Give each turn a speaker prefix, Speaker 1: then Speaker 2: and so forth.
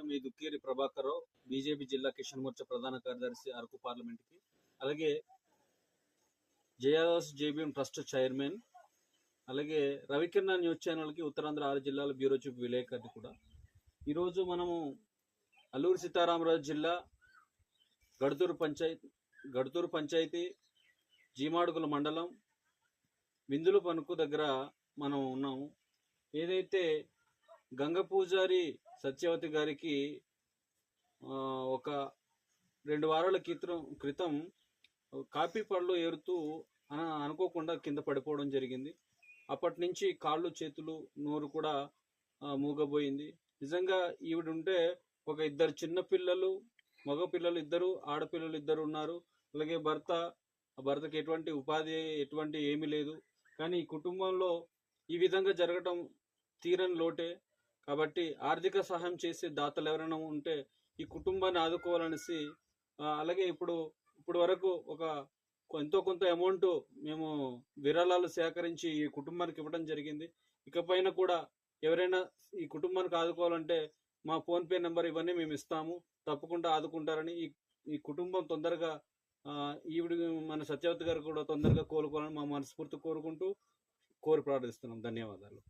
Speaker 1: నేను మీ దుక్కేరి ప్రభాకర్, బీజేపీ జిల్లా కిషన్ మోర్చా ప్రధాన కార్యదర్శి అరకు పార్లమెంట్కి, అలాగే జేఆర్ఎస్ జేబీఎం ట్రస్ట్ చైర్మన్, అలాగే రవికిరణ న్యూస్ ఛానల్కి ఉత్తరాంధ్ర 6 జిల్లాల బ్యూరో చీఫ్ విలేకరి కూడా. ఈరోజు మనము అల్లూరు సీతారామరాజు జిల్లా గడుతూరు పంచాయతీ జీమాడుగుల మండలం విందుల పనుకు దగ్గర మనం ఉన్నాము. ఏదైతే గంగ పూజారి సత్యవతి గారికి ఒక 2 వారాల క్రితం కాఫీ పళ్ళు ఏరుతూ అనుకోకుండా కింద పడిపోవడం జరిగింది. అప్పటి నుంచి కాళ్ళు, చేతులు, నోరు కూడా మూగబోయింది. నిజంగా ఈవిడ ఉంటే ఒక 2 చిన్న పిల్లలు, మగ పిల్లలు 2, ఆడపిల్లలు 2 ఉన్నారు. అలాగే భర్తకి ఎటువంటి ఉపాధి ఎటువంటి ఏమీ లేదు. కానీ ఈ కుటుంబంలో ఈ విధంగా జరగటం తీరని లోటే. కాబట్టి ఆర్థిక సహాయం చేసే దాతలు ఎవరైనా ఉంటే ఈ కుటుంబాన్ని ఆదుకోవాలనేసి, అలాగే ఇప్పుడు వరకు ఎంతో కొంత అమౌంట్ మేము విరాళాలు సేకరించి ఈ కుటుంబానికి ఇవ్వడం జరిగింది. ఇకపైన కూడా ఎవరైనా ఈ కుటుంబానికి ఆదుకోవాలంటే మా ఫోన్పే నెంబర్ ఇవన్నీ మేము ఇస్తాము, తప్పకుండా ఆదుకుంటారని, ఈ కుటుంబం తొందరగా ఈవిడ మన సత్యవతి గారు కూడా తొందరగా కోలుకోవాలని మా మనస్ఫూర్తి కోరి ప్రార్థిస్తున్నాం. ధన్యవాదాలు.